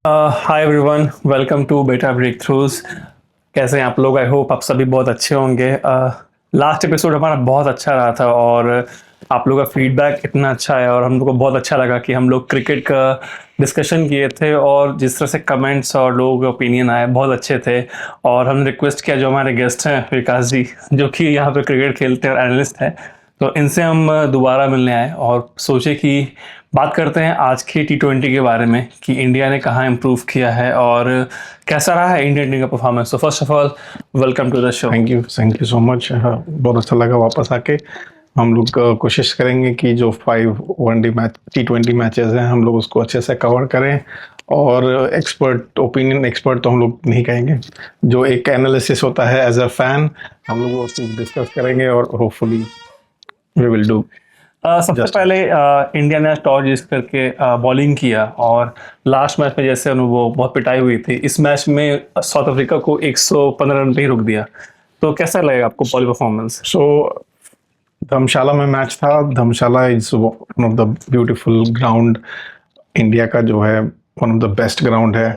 Hi everyone, welcome to बेटा break throughs. कैसे हैं आप लोग? आई होप आप सभी बहुत अच्छे होंगे। लास्ट एपिसोड हमारा बहुत अच्छा रहा था और आप लोगों का फीडबैक इतना अच्छा है और हम लोग को बहुत अच्छा लगा कि हम लोग क्रिकेट का डिस्कशन किए थे और जिस तरह से कमेंट्स और लोगों के ओपिनियन आए बहुत अच्छे थे। और हमने रिक्वेस्ट किया जो हमारे गेस्ट हैं विकास जी, जो कि यहाँ पे क्रिकेट खेलते हैं और एनालिस्ट हैं, तो इनसे हम दोबारा मिलने आए और सोचे कि बात करते हैं आज की T20 के बारे में कि इंडिया ने कहाँ इम्प्रूव किया है और कैसा रहा है इंडियन टीम का परफॉर्मेंस। तो first of all welcome to the show. Thank you so much. बहुत अच्छा लगा वापस आके। हम लोग कोशिश करेंगे कि जो 5 वनडे मैच T20 मैचेस हैं हम लोग उसको अच्छे से कवर करें। और एक्सपर्ट तो हम लोग नहीं कहेंगे, जो एक एनालिसिस होता है एज अ फैन हम लोग वो चीज़ डिस्कस करेंगे और होपफुली वी विल डू। सबसे पहले इंडिया ने टॉस जीत करके बॉलिंग किया और लास्ट मैच में जैसे वो बहुत पिटाई हुई थी, इस मैच में साउथ अफ्रीका को 115 रन पे ही रोक दिया। तो कैसा लगेगा आपको बॉलिंग परफॉर्मेंस? सो धर्मशाला में मैच था। Dharamshala is one of the beautiful ground. India का जो है one of the best ground है।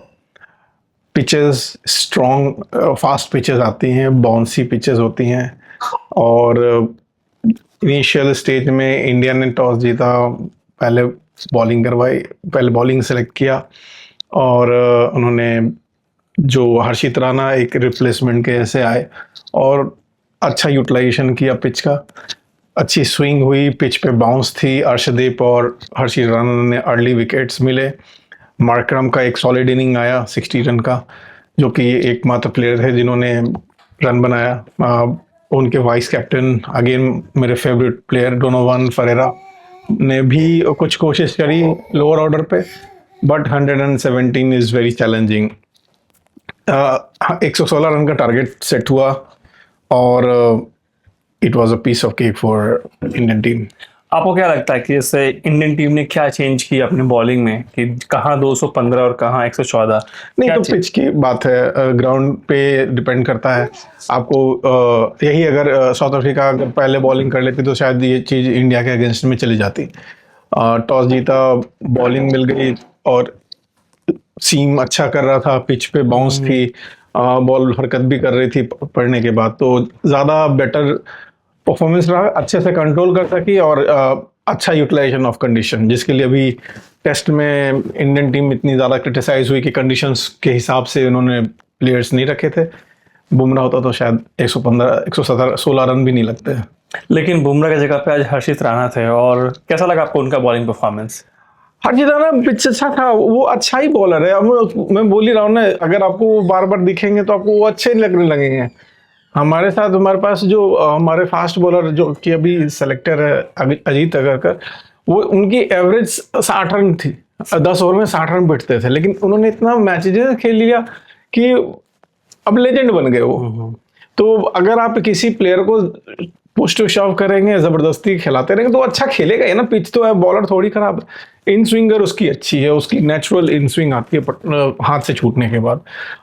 पिचेस स्ट्रॉन्ग फास्ट पिचेस आती हैं, बाउंसी पिचेस होती हैं। और इनिशियल स्टेज में इंडिया ने टॉस जीता, पहले बॉलिंग सेलेक्ट किया और उन्होंने जो हर्षित राणा एक रिप्लेसमेंट के ऐसे आए और अच्छा यूटिलाइजेशन किया पिच का। अच्छी स्विंग हुई, पिच पे बाउंस थी। अर्शदीप और हर्षित राणा ने अर्ली विकेट्स मिले। मार्करम का एक सॉलिड इनिंग आया 60 रन का, जो कि एकमात्र प्लेयर थे जिन्होंने रन बनाया। उनके वाइस कैप्टन अगेन मेरे फेवरेट प्लेयर डोनोवन फरेरा ने भी कुछ कोशिश करी लोअर ऑर्डर पे, but 117 is very challenging. 116 run का टारगेट सेट हुआ और it was a piece of cake for Indian team. आपको क्या लगता है कि जैसे इंडियन टीम ने क्या चेंज किया अपनी बॉलिंग में कि कहाँ 215 और कहाँ 114? नहीं तो पिच की बात है, ग्राउंड पे डिपेंड करता है। आपको यही अगर साउथ अफ्रीका अगर पहले बॉलिंग कर लेती तो शायद ये चीज़ इंडिया के अगेंस्ट में चली जाती। टॉस जीता, बॉलिंग मिल गई और सीम अच्छा कर रहा था, पिच पे बाउंस थी, बॉल हरकत भी कर रही थी पड़ने के बाद, तो ज़्यादा बेटर परफॉर्मेंस रहा। अच्छे से कंट्रोल कर सकी और अच्छा यूटिलाइजेशन ऑफ कंडीशन, जिसके लिए अभी टेस्ट में इंडियन टीम इतनी ज़्यादा क्रिटिसाइज हुई कि कंडीशंस के हिसाब से उन्होंने प्लेयर्स नहीं रखे थे। बुमराह होता तो शायद 115 117 16 रन भी नहीं लगते। लेकिन बुमराह की जगह पे आज हर्षित राणा थे और कैसा लगा आपको उनका बॉलिंग परफॉर्मेंस? हर्षित राणा पिच अच्छा था, वो अच्छा ही बॉलर है। अब मैं बोल ही रहा हूँ ना, अगर आपको वो बार बार दिखेंगे तो आपको वो अच्छे लगने लगेंगे। हमारे साथ हमारे पास जो हमारे फास्ट बॉलर जो कि अभी सेलेक्टर है अजीत अगरकर, वो उनकी एवरेज 60 रन थी। 10 ओवर में 60 रन बैठते थे, लेकिन उन्होंने इतना मैचेज खेल लिया कि अब लेजेंड बन गए वो। तो अगर आप किसी प्लेयर को पुश टू शॉव करेंगे, जबरदस्ती खिलाते रहेंगे तो अच्छा खेलेगा ही ना। पिच तो है, बॉलर थोड़ी खराब है। इन स्विंगर उसकी अच्छी है, उसकी नेचुरल इन स्विंग आती है हाथ से छूटने के बाद,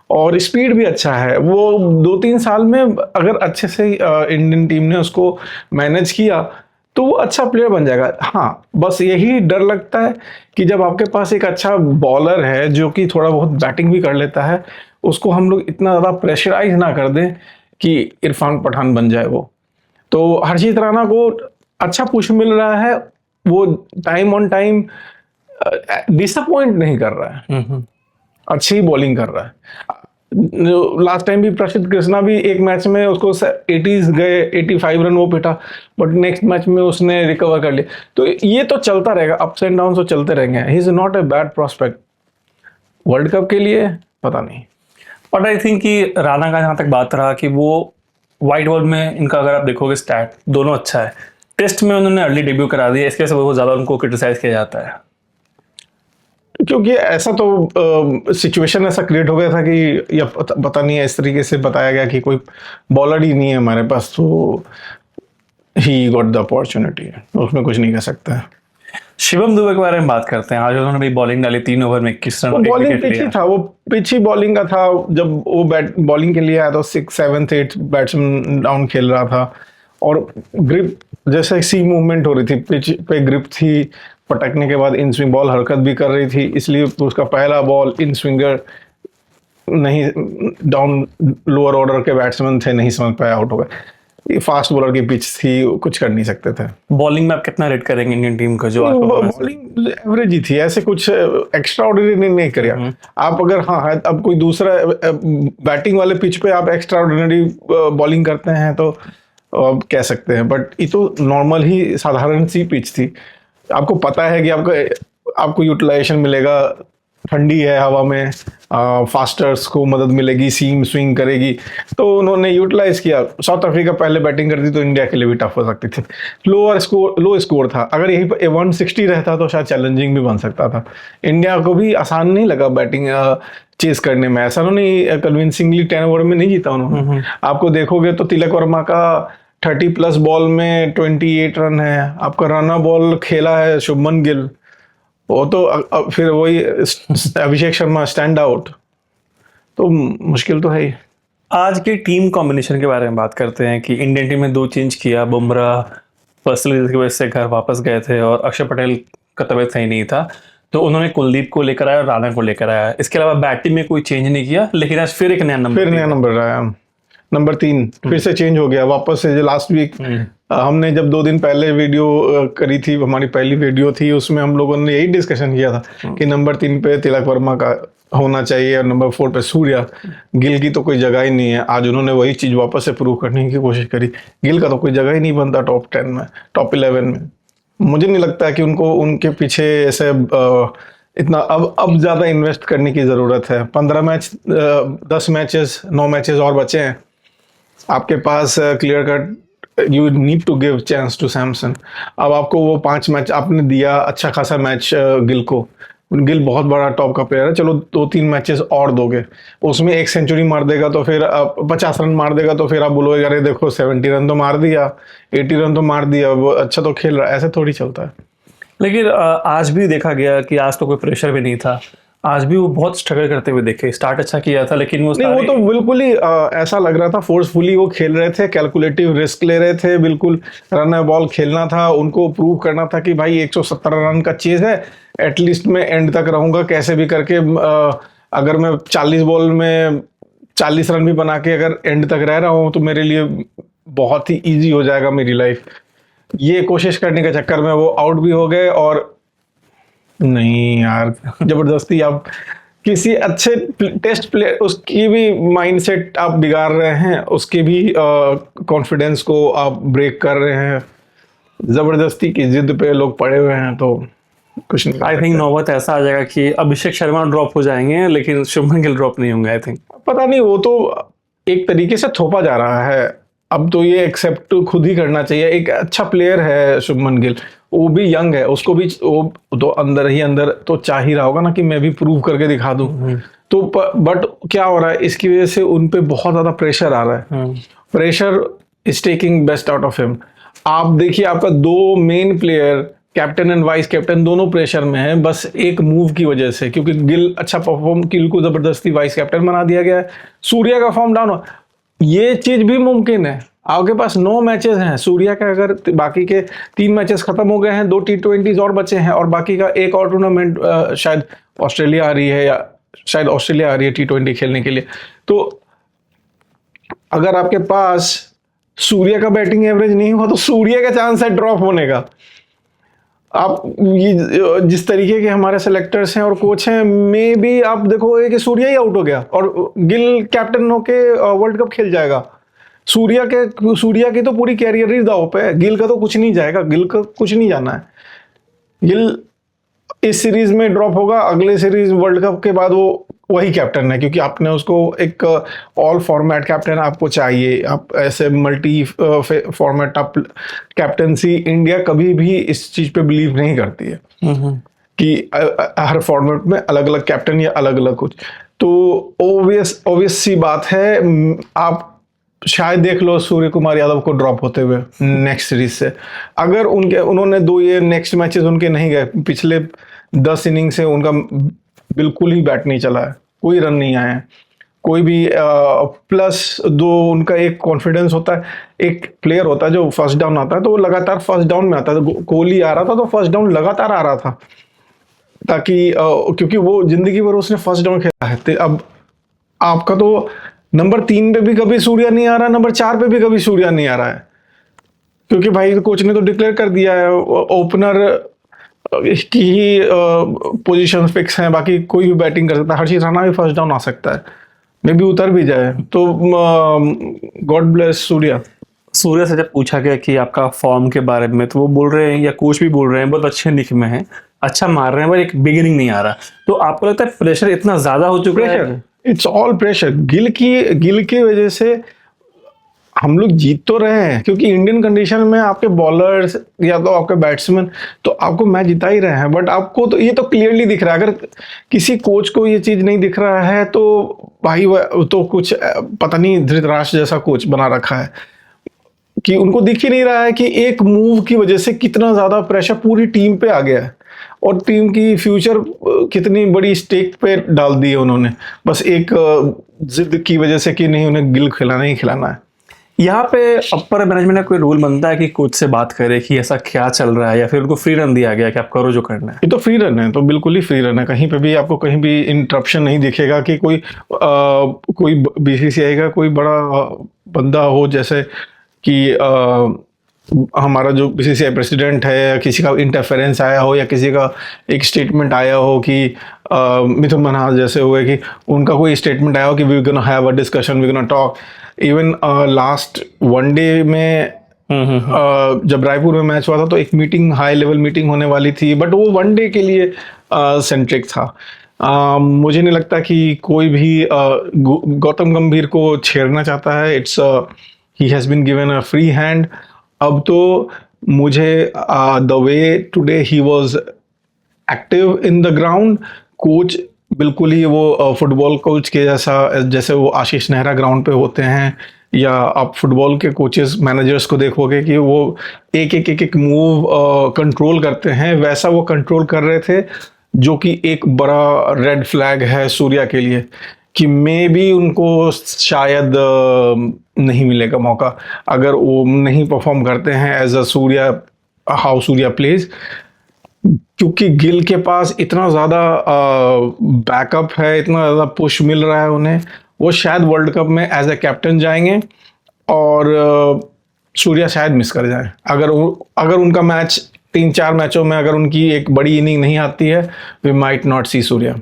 और स्पीड भी अच्छा है। वो 2-3 साल में अगर अच्छे से इंडियन टीम ने उसको मैनेज किया तो वो अच्छा प्लेयर बन जाएगा। हाँ, बस यही डर लगता है कि जब आपके पास एक अच्छा बॉलर है जो कि थोड़ा बहुत बैटिंग भी कर लेता है, उसको हम लोग इतना ज़्यादा प्रेशराइज ना कर दें कि इरफान पठान बन जाए वो। तो हर्षित राणा को अच्छा पुश मिल रहा है, वो टाइम ऑन टाइम डिसअपॉइंट नहीं कर रहा है, अच्छी बॉलिंग कर रहा है। लास्ट टाइम भी प्रसिद्ध कृष्णा भी एक मैच में उसको 80s गए, 85 रन वो पिटा, बट नेक्स्ट मैच में उसने रिकवर कर लिया। तो ये तो चलता रहेगा, अप्स एंड डाउन तो चलते रहेंगे। He is not a bad prospect world cup के लिए, पता नहीं। और आई थिंक कि राणा का जहाँ तक बात रहा कि वो वाइट बॉल में इनका अगर आप देखोगे स्टैट दोनों अच्छा है। टेस्ट में उन्होंने अर्ली डेब्यू करा दिया, इसके वजह से बहुत ज़्यादा उनको क्रिटिसाइज किया जाता है, क्योंकि ऐसा तो सिचुएशन ऐसा क्रिएट हो गया था कि या पता नहीं है, इस तरीके से बताया गया कि कोई बॉलर ही नहीं है हमारे पास, तो ही गॉट द अपॉर्चुनिटी, उसमें कुछ नहीं कर सकता है। शिवम दुबे के बारे में बात करते हैं। आज उन्होंने भी बॉलिंग डाली 3 ओवर में 21 रन, बॉलिंग पिच ही था, वो पिच ही बॉलिंग का था। जब वो बॉलिंग के लिए आया तो 6, 7, 8 बैट्समैन डाउन खेल रहा था और ग्रिप जैसे सी मूवमेंट हो रही थी, पिच पे ग्रिप थी, पटकने के बाद इन स्विंग बॉल हरकत भी कर रही थी, इसलिए उसका पहला बॉल इन स्विंगर नहीं, डाउन लोअर ऑर्डर के बैट्समैन थे, नहीं समझ पाया, आउट हो गए। ये फास्ट बॉलर की पिच थी, कुछ कर नहीं सकते थे। बॉलिंग में आप कितना रेट करेंगे इंडियन टीम का जो आज बॉलिंग एवरेज ही थी, ऐसे कुछ एक्स्ट्रा ऑर्डिनरी नहीं किया। आप अगर हाँ अब कोई दूसरा बैटिंग वाले पिच पे आप एक्स्ट्रा ऑर्डिनरी बॉलिंग करते हैं तो आप कह सकते हैं, बट ये तो नॉर्मल ही साधारण सी पिच थी। आपको पता है कि आपको यूटिलाइजेशन मिलेगा, ठंडी है हवा में, फास्टर्स को मदद मिलेगी, सीम स्विंग करेगी, तो उन्होंने यूटिलाइज किया। साउथ अफ्रीका पहले बैटिंग करती तो इंडिया के लिए भी टफ हो सकती थी। लो स्कोर था, अगर यही पे 160 रहता तो शायद चैलेंजिंग भी बन सकता था। इंडिया को भी आसान नहीं लगा बैटिंग चेस करने में, ऐसा उन्होंने कन्विंसिंगली 10 ओवर में नहीं जीता उन्होंने। आपको देखोगे तो तिलक वर्मा का 30+ बॉल में 28 रन है, आपका रन बॉल खेला है शुभमन गिल, वो तो फिर वही अभिषेक शर्मा स्टैंड आउट, तो मुश्किल तो है ही। आज की टीम कॉम्बिनेशन के बारे में बात करते हैं कि इंडियन टीम में 2 चेंज किया। बुमराह पर्सनल की वजह से घर वापस गए थे और अक्षर पटेल का तबीयत सही नहीं था, तो उन्होंने कुलदीप को लेकर आया और राणा को लेकर आया। इसके अलावा बैटिंग में कोई चेंज नहीं किया, लेकिन आज फिर एक नया नंबर आया, नंबर 3 फिर से चेंज हो गया वापस से। जो लास्ट वीक हमने जब 2 दिन पहले वीडियो करी थी, हमारी पहली वीडियो थी, उसमें हम लोगों ने यही डिस्कशन किया था कि नंबर 3 पे तिलक वर्मा का होना चाहिए और नंबर 4 पे सूर्या। गिल की तो कोई जगह ही नहीं है। आज उन्होंने वही चीज वापस से प्रूव करने की कोशिश करी। गिल का तो कोई जगह ही नहीं बनता टॉप 10 में, टॉप 11 में। मुझे नहीं लगता कि उनको उनके पीछे ऐसे इतना अब ज्यादा इन्वेस्ट करने की जरूरत है। 15 मैच 10 मैचेस 9 मैचेस और बचे हैं आपके पास, clear cut you need to give chance to Samson. अब आपको वो 5 मैच आपने दिया, अच्छा खासा मैच गिल को, गिल बहुत बड़ा टॉप का प्लेयर है, चलो 2-3 मैचेस और दोगे, उसमें 1 सेंचुरी मार देगा तो फिर 50 रन मार देगा तो फिर आप बोलोगे अरे देखो 70 रन तो मार दिया, 80 रन तो मार दिया, वो अच्छा तो खेल रहा है। ऐसे थोड़ी चलता है। लेकिन आज भी देखा गया कि आज तो कोई प्रेशर भी नहीं था, आज भी वो बहुत स्ट्रगल करते हुए देखे। स्टार्ट अच्छा किया था लेकिन वो तो बिल्कुल ही ऐसा लग रहा था फोर्सफुली वो खेल रहे थे, कैलकुलेटिव रिस्क ले रहे थे, बिल्कुल रन बॉल खेलना था, उनको प्रूव करना था कि भाई 117 रन का चेज है, एटलीस्ट मैं एंड तक रहूंगा कैसे भी करके। अगर मैं 40 बॉल में 40 रन भी बना के अगर एंड तक रह रहा हूं तो मेरे लिए बहुत ही ईजी हो जाएगा मेरी लाइफ। ये कोशिश करने के चक्कर में वो आउट भी हो गए। और नहीं यार, जबरदस्ती आप किसी अच्छे टेस्ट प्लेयर उसकी भी माइंडसेट आप बिगाड़ रहे हैं, उसके भी कॉन्फिडेंस को आप ब्रेक कर रहे हैं। जबरदस्ती की जिद पे लोग पड़े हुए हैं तो कुछ नहीं। आई थिंक नौबत ऐसा आ जाएगा कि अभिषेक शर्मा ड्रॉप हो जाएंगे लेकिन शुभमन गिल ड्रॉप नहीं होंगे। आई थिंक पता नहीं, वो तो एक तरीके से थोपा जा रहा है। अब तो ये एक्सेप्ट खुद ही करना चाहिए। एक अच्छा प्लेयर है शुभमन गिल, वो भी यंग है, उसको भी वो तो अंदर ही अंदर तो चाह ही रहा होगा ना कि मैं भी प्रूव करके दिखा दूं। तो बट क्या हो रहा है, इसकी वजह से उन पे बहुत ज्यादा प्रेशर आ रहा है। Pressure is taking best out of him. आप देखिए, आपका 2 main player captain and vice captain दोनों प्रेशर में है, बस एक मूव की वजह से, क्योंकि गिल अच्छा परफॉर्म, गिल को जबरदस्ती वाइस कैप्टन बना दिया गया है। सूर्या का फॉर्म डाउन, ये चीज भी मुमकिन है। आपके पास 9 मैचेस हैं, सूर्या का अगर बाकी के 3 मैचेस खत्म हो गए हैं, 2 T20s और बचे हैं और बाकी का एक और टूर्नामेंट शायद ऑस्ट्रेलिया आ रही है या शायद ऑस्ट्रेलिया आ रही है T20 खेलने के लिए। तो अगर आपके पास सूर्या का बैटिंग एवरेज नहीं हुआ तो सूर्या का चांस है ड्रॉप होने का। आप ये जिस तरीके के हमारे सेलेक्टर्स हैं और कोच हैं, में भी आप देखोगे कि सूर्या ही आउट हो गया और गिल कैप्टन होके वर्ल्ड कप खेल जाएगा। सूर्या की तो पूरी कैरियर ही दांव पे है, गिल का तो कुछ नहीं जाएगा, गिल का कुछ नहीं जाना है। गिल इस सीरीज में ड्रॉप होगा, अगले सीरीज वर्ल्ड कप के बाद वो वही कैप्टन है, क्योंकि आपने उसको एक ऑल फॉर्मेट कैप्टन आपको चाहिए। आप ऐसे मल्टी फॉर्मेट आप कैप्टनसी, इंडिया कभी भी इस चीज पे बिलीव नहीं करती है कि हर फॉर्मेट में अलग अलग कैप्टन या अलग अलग कुछ। तो ऑब्वियस सी बात है, आप शायद देख लो सूर्य कुमार यादव को ड्रॉप होते हुए नेक्स्ट सीरीज से। अगर उन्होंने 2 ये नेक्स्ट मैचेस उनके नहीं गए, पिछले 10 इनिंग से उनका बिल्कुल ही बैट नहीं चला है, कोई रन नहीं आए हैं, कोई भी प्लस दो उनका एक कॉन्फिडेंस होता है। एक प्लेयर होता है जो फर्स्ट डाउन आता है तो वो लगातार फर्स्ट डाउन में आता है। कोहली आ रहा था तो फर्स्ट डाउन लगातार आ रहा था, ताकि क्योंकि वो जिंदगी भर उसने फर्स्ट डाउन खेला है। तो अब आपका तो नंबर 3 पे भी कभी सूर्या नहीं आ रहा, नंबर 4 पे भी कभी सूर्या नहीं आ रहा है, क्योंकि भाई कोच ने तो डिक्लेयर कर दिया है ओपनर की ही पोजीशन फिक्स हैं, बाकी कोई भी बैटिंग कर सकता है। हर्षित राणा भी फर्स्ट डाउन आ सकता है, मे भी उतर भी जाए। तो गॉड ब्लेस सूर्या। सूर्या से जब पूछा गया कि आपका फॉर्म के बारे में, तो वो बोल रहे हैं या कोच भी बोल रहे हैं बहुत अच्छे निक में हैं, अच्छा मार रहे हैं, पर एक बिगिनिंग नहीं आ रहा। तो आपको लगता है प्रेशर इतना ज्यादा हो चुका है? Pressure, it's all pressure. Gill की वजह से हम लोग जीत तो रहे हैं, क्योंकि इंडियन कंडीशन में आपके बॉलर्स या तो आपके बैट्समैन तो आपको मैच जिता ही रहे हैं। बट आपको तो ये तो क्लियरली दिख रहा है, अगर किसी कोच को ये चीज नहीं दिख रहा है तो भाई वह तो कुछ पता नहीं धृतराष्ट्र जैसा कोच बना रखा है, कि उनको दिख ही नहीं रहा है कि एक मूव की वजह से कितना ज्यादा प्रेशर पूरी टीम पे आ गया है और टीम की फ्यूचर कितनी बड़ी स्टेक पे डाल दी है उन्होंने, बस एक जिद की वजह से कि नहीं उन्हें गिल खिलाना ही खिलाना है। यहाँ पे अपर मैनेजमेंट का कोई रूल बनता है कि कोच से बात करे कि ऐसा क्या चल रहा है, या फिर उनको फ्री रन दिया गया कि आप करो जो करना है? ये तो फ्री रन है, तो बिल्कुल ही फ्री रन है। कहीं पे भी आपको कहीं भी इंटरप्शन नहीं दिखेगा कि कोई बीसीसीआई का कोई बड़ा बंदा हो, जैसे कि हमारा जो बीसीसीआई प्रेसिडेंट है, या किसी का इंटरफेरेंस आया हो, या किसी का एक स्टेटमेंट आया हो कि मिथुन मनहास जैसे हुए कि उनका कोई स्टेटमेंट आया हो कि we gonna have a discussion, we gonna talk. Even last one day में जब रायपुर में मैच हुआ था तो एक मीटिंग, हाई लेवल मीटिंग होने वाली थी, बट वो वनडे के लिए सेंट्रिक था। मुझे नहीं लगता कि कोई भी गौतम गंभीर को छेड़ना चाहता है। It's he has been given a free hand. अब तो मुझे the way today he was active in the ground, coach बिल्कुल ही वो फुटबॉल कोच के जैसा, जैसे वो आशीष नेहरा ग्राउंड पे होते हैं, या आप फुटबॉल के कोचेस मैनेजर्स को देखोगे कि वो एक मूव कंट्रोल करते हैं, वैसा वो कंट्रोल कर रहे थे, जो कि एक बड़ा रेड फ्लैग है सूर्या के लिए, कि मे भी उनको शायद नहीं मिलेगा मौका अगर वो नहीं परफॉर्म करते हैं as a Surya, how Surya plays. क्योंकि गिल के पास इतना ज़्यादा बैकअप है, इतना ज़्यादा पुश मिल रहा है उन्हें, वो शायद वर्ल्ड कप में एज ए कैप्टन जाएंगे और सूर्या शायद मिस कर जाए। अगर उनका मैच 3-4 मैचों में अगर उनकी एक बड़ी इनिंग नहीं आती है, we might not see Surya.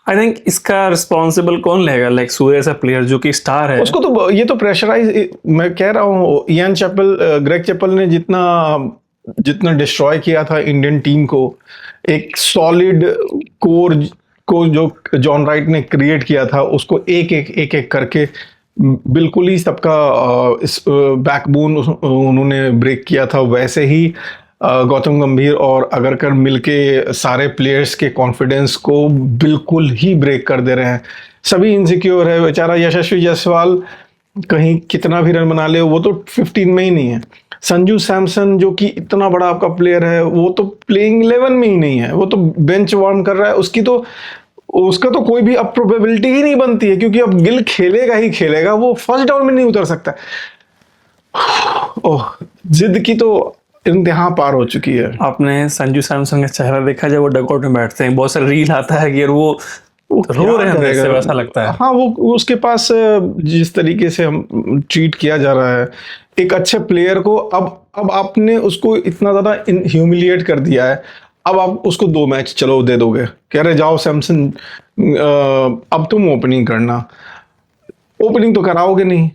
I think इसका रिस्पॉन्सिबल कौन लेगा? लाइक सूर्या ऐसा प्लेयर जो कि स्टार है, उसको तो ये तो प्रेशराइज, मैं कह रहा हूँ, इयान चैपल, ग्रेग चैपल ने जितना डिस्ट्रॉय किया था इंडियन टीम को, एक सॉलिड कोर को जो जॉन राइट ने क्रिएट किया था, उसको एक करके बिल्कुल ही सबका इस बैकबोन उन्होंने ब्रेक किया था। वैसे ही गौतम गंभीर और अगरकर मिलके सारे प्लेयर्स के कॉन्फिडेंस को बिल्कुल ही ब्रेक कर दे रहे हैं। सभी इनसिक्योर है। बेचारा यशस्वी जायसवाल कहीं कितना भी रन बना ले, वो तो 15 में ही नहीं है। संजू सैमसन जो कि इतना बड़ा आपका प्लेयर है, वो तो प्लेइंग 11 में ही नहीं है, वो तो बेंच वार्म कर रहा है। उसका तो कोई भी अब प्रोबेबिलिटी ही नहीं बनती है, क्योंकि अब गिल खेलेगा ही खेलेगा, वो फर्स्ट डाउन में नहीं उतर सकता। ओह, जिद की तो इंतहा पार हो चुकी है। आपने संजू सैमसन का चेहरा देखा जब वो डगआउट में बैठते हैं? बहुत सारे रील आता है कि वो रो रहे हैं, ऐसे वैसा लगता है। हाँ, वो उसके पास जिस तरीके से हम ट्रीट किया जा रहा है एक अच्छे प्लेयर को, अब आपने उसको इतना ज्यादा ह्यूमिलिएट कर दिया है। अब आप उसको 2 मैच चलो दे दोगे, कह रहे जाओ सैमसन, अब तुम ओपनिंग करना। ओपनिंग तो कराओगे नहीं,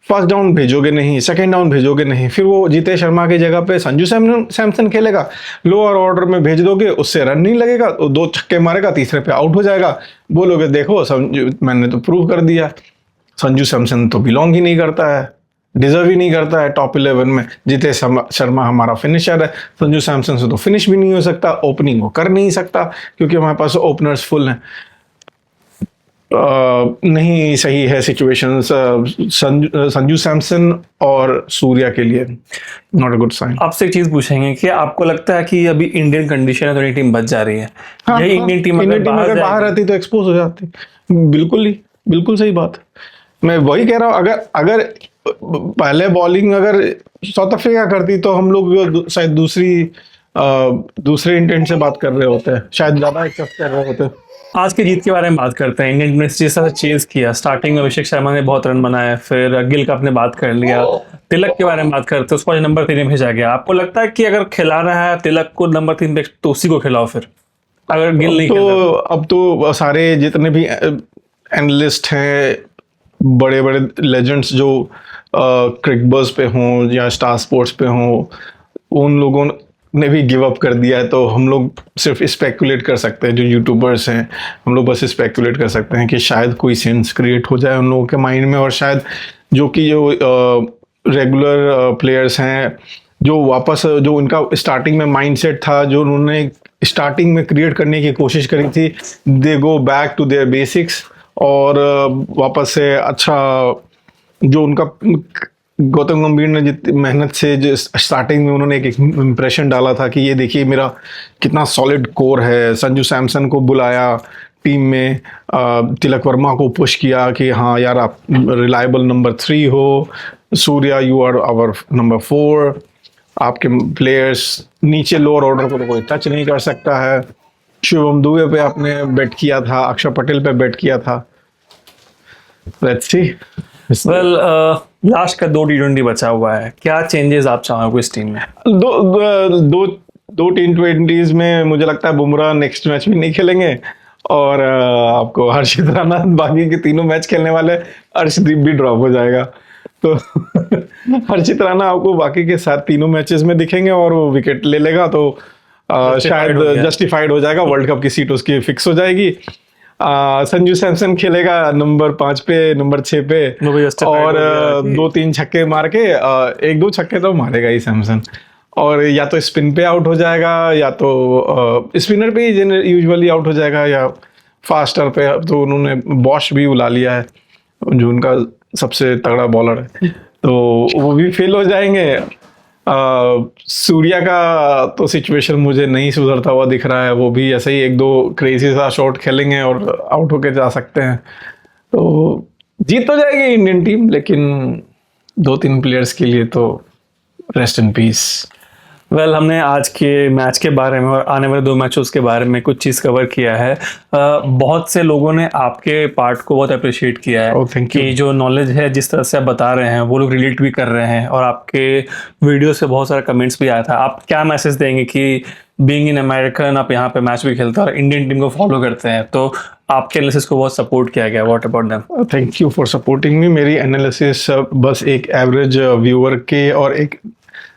फर्स्ट डाउन भेजोगे नहीं, सेकंड डाउन भेजोगे नहीं, फिर वो जीतेश शर्मा की जगह पे संजू सैमसन खेलेगा, लोअर ऑर्डर में भेज दोगे, उससे रन नहीं लगेगा, 2 छक्के मारेगा, तीसरे पे आउट हो जाएगा। बोलोगे देखो मैंने तो प्रूव कर दिया। संजू सैमसन तो बिलोंग ही नहीं करता है, डिजर्व ही नहीं करता है टॉप 11 में। जीतेश शर्मा हमारा फिनिशर है, संजू सैमसन से तो फिनिश भी नहीं हो सकता, ओपनिंग वो कर नहीं सकता, क्योंकि हमारे पास ओपनर्स फुल हैं। नहीं सही है सिचुएशन संजू सैमसन और सूर्या के लिए, नॉट अ गुड साइन। आपसे एक चीज पूछेंगे कि आपको लगता है कि अभी इंडियन कंडीशन है तो टीम बच जा रही है? हाँ, यही इंडियन टीम अगर बाहर रहती तो एक्सपोज हो जाती, बिल्कुल ही। बिल्कुल सही बात। मैं वही कह रहा हूँ, अगर अगर पहले बॉलिंग अगर साउथ अफ्रीका करती तो हम लोग शायद दूसरे इंटेंट से बात कर रहे होते, शायद ज्यादा एक्सेप्ट कर रहे होते। आज की जीत के बारे में बात करते हैं। इंडियन टीम ने जिस तरह से चेज किया, स्टार्टिंग में अभिषेक शर्मा ने बहुत रन बनाए, फिर गिल का आपने बात कर लिया, तिलक के बारे में बात करते हैं, उसको आज नंबर 3 में भेजा गया। आपको लगता है कि अगर खिलाना है तिलक को नंबर 3 पे तो उसी को खिलाओ, फिर अगर गिल नहीं खेल अब तो सारे जितने भी एनालिस्ट हैं, बड़े बड़े लेजेंड्स जो क्रिकबज़ पे हों या स्टार स्पोर्ट्स पे हों, उन लोगों ने भी गिव अप कर दिया है। तो हम लोग सिर्फ स्पेकुलेट कर सकते हैं, जो यूट्यूबर्स हैं, हम लोग बस स्पेकुलेट कर सकते हैं कि शायद कोई सेंस क्रिएट हो जाए उन लोगों के माइंड में, और शायद जो रेगुलर प्लेयर्स हैं, जो वापस जो उनका स्टार्टिंग में माइंडसेट था, जो उन्होंने स्टार्टिंग में क्रिएट करने की कोशिश करी थी, they go back to their basics, और वापस से अच्छा जो उनका गौतम गंभीर ने जितनी मेहनत से जो स्टार्टिंग में उन्होंने एक इम्प्रेशन डाला था कि ये देखिए मेरा कितना सॉलिड कोर है। संजू सैमसन को बुलाया टीम में, तिलक वर्मा को पुश किया कि हाँ यार आप रिलायबल नंबर 3 हो, Surya you are our number 4, आपके प्लेयर्स नीचे लोअर ऑर्डर को तो कोई टच नहीं कर सकता है। शिवम दुबे पे आपने बेट किया था, अक्षर पटेल पे बेट किया था। Let's see. वेल, लास्ट का 2 T20 बचा हुआ है, क्या चेंजेस आप चाहोगे इस टीम में? दो T20s में मुझे लगता है बुमराह नेक्स्ट मैच भी नहीं खेलेंगे, और आपको हर्षित राणा बाकी के तीनों मैच खेलने वाले, अर्शदीप भी ड्रॉप हो जाएगा। तो हर्षित राणा आपको बाकी के साथ तीनों मैचेस में दिखेंगे और वो विकेट ले लेगा, तो शायद जस्टिफाइड हो जाएगा, वर्ल्ड कप की सीट उसकी फिक्स हो जाएगी। संजू सैमसन खेलेगा नंबर 5 पे, नंबर 6 पे, और 2-3 छक्के मार के 1-2 छक्के तो मारेगा ही सैमसन, और या तो स्पिन पे आउट हो जाएगा, या तो स्पिनर पे ही यूजुअली आउट हो जाएगा, या फास्टर पे तो उन्होंने बॉश भी बुला लिया है जो उनका सबसे तगड़ा बॉलर है, तो वो भी फेल हो जाएंगे। सूर्या का तो सिचुएशन मुझे नहीं सुधरता हुआ दिख रहा है, वो भी ऐसे ही 1-2 क्रेजी सा शॉट खेलेंगे और आउट होके जा सकते हैं। तो जीत तो जाएगी इंडियन टीम, लेकिन 2-3 प्लेयर्स के लिए तो रेस्ट इन पीस। वेल, हमने आज के मैच के बारे में और आने वाले 2 मैचों के बारे में कुछ चीज़ कवर किया है। बहुत से लोगों ने आपके पार्ट को बहुत अप्रिशिएट किया है कि जो नॉलेज है जिस तरह से आप बता रहे हैं वो लोग रिलेट भी कर रहे हैं, और आपके वीडियो से बहुत सारा कमेंट्स भी आया था। आप क्या मैसेज देंगे कि बीइंग इन अमेरिकन आप यहाँ पे मैच भी खेलते हैं और इंडियन टीम को फॉलो करते हैं, तो आपके एनालिसिस को बहुत सपोर्ट किया गया, what about them? Thank you for supporting me. मेरी एनालिसिस बस एक एवरेज व्यूअर के और एक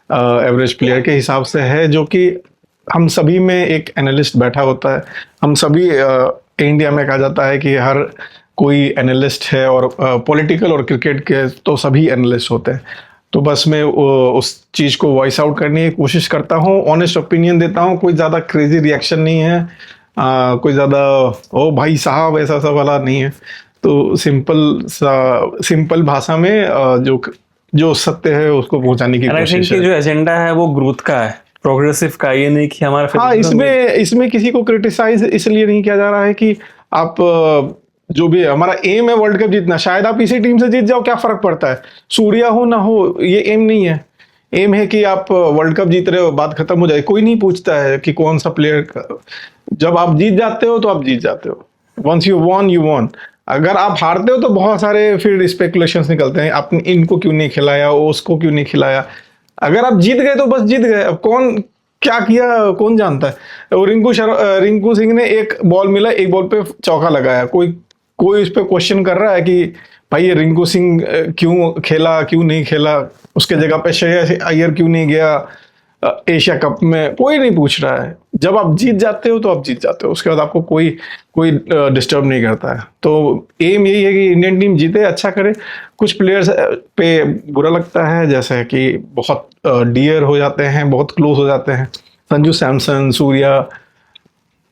एवरेज प्लेयर के हिसाब से है, जो कि हम सभी में एक एनालिस्ट बैठा होता है। हम सभी इंडिया में कहा जाता है कि हर कोई एनालिस्ट है, और पॉलिटिकल और क्रिकेट के तो सभी एनालिस्ट होते हैं। तो बस मैं उस चीज़ को वॉइस आउट करने की कोशिश करता हूँ, ऑनेस्ट ओपिनियन देता हूँ, कोई ज़्यादा क्रेजी रिएक्शन नहीं है, कोई ज़्यादा ओ भाई साहब ऐसा सब वाला नहीं है। तो सिंपल भाषा में जो सत्य है उसको पहुंचाने की कोशिश है। जो एजेंडा है वो ग्रोथ का है, प्रोग्रेसिव का, ये नहीं कि हमारा। हाँ, इसमें किसी को क्रिटिसाइज इसलिए नहीं किया जा रहा है कि आप जो भी हमारा एम है वर्ल्ड कप जीतना, शायद आप इसी टीम से जीत जाओ, क्या फर्क पड़ता है, सूर्या हो ना हो, ये एम नहीं है। एम है कि आप वर्ल्ड कप जीत रहे हो, बात खत्म हो जाए। कोई नहीं पूछता है कि कौन सा प्लेयर, जब आप जीत जाते हो तो आप जीत जाते हो। Once you won you won. अगर आप हारते हो तो बहुत सारे फिर स्पेकुलेशंस निकलते हैं, आपने इनको क्यों नहीं खिलाया, उसको क्यों नहीं खिलाया। अगर आप जीत गए तो बस जीत गए, अब कौन क्या किया कौन जानता है। और रिंकू सिंह ने एक बॉल मिला, एक बॉल पे चौका लगाया, कोई इस पे क्वेश्चन कर रहा है कि भाई ये रिंकू सिंह क्यों खेला, क्यों नहीं खेला, उसके जगह पे श्रेयस अय्यर क्यों नहीं गया एशिया कप में, कोई नहीं पूछ रहा है। जब आप जीत जाते हो तो आप जीत जाते हो, उसके बाद आपको कोई डिस्टर्ब नहीं करता है। तो एम यही है कि इंडियन टीम जीते, अच्छा करे। कुछ प्लेयर्स पे बुरा लगता है, जैसे कि बहुत डियर हो जाते हैं, बहुत क्लोज हो जाते हैं। संजू सैमसन, सूर्या,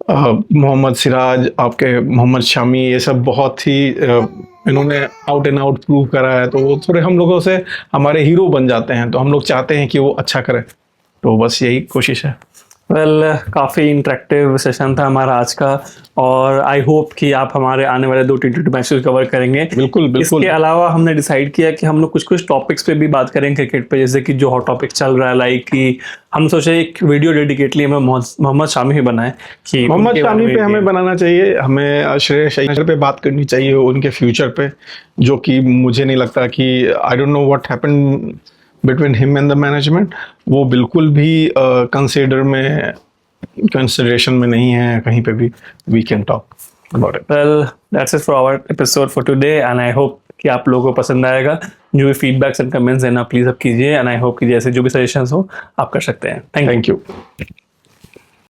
मोहम्मद सिराज, आपके मोहम्मद शमी, ये सब बहुत ही इन्होंने आउट एंड आउट प्रूव करा है, तो वो थोड़े हम लोगों से हमारे हीरो बन जाते हैं, तो हम लोग चाहते हैं कि वो अच्छा करे, तो बस यही कोशिश है। वेल काफ़ी इंटरेक्टिव सेशन था हमारा आज का, और आई होप कि आप हमारे आने वाले 2 T20 मैचेस कवर करेंगे। बिल्कुल बिल्कुल। इसके अलावा हमने डिसाइड किया कि हम लोग कुछ कुछ टॉपिक्स पे भी बात करेंगे क्रिकेट पे, जैसे कि जो हॉट टॉपिक चल रहा है, लाइक कि हम सोचे एक वीडियो डेडिकेटली हमें मोहम्मद शामी ही बनाए कि मोहम्मद उनके बारे शामी में पे हमें बनाना चाहिए, हमें श्रेयस अय्यर पे बात करनी चाहिए, उनके फ्यूचर पे, जो कि मुझे नहीं लगता कि I don't know what happened between him and the management, वो बिल्कुल भी कंसिडरेशन में नहीं है कहीं पे भी। We can talk about it. Well that's it for our episode for today, and I hope कि आप लोगों को पसंद आएगा। जो भी फीडबैक्स एंड कमेंट्स देना प्लीज़ आप कीजिए, एंड आई होप कि जैसे जो भी सजेशंस हो आप कर सकते हैं। Thank you. Thank you.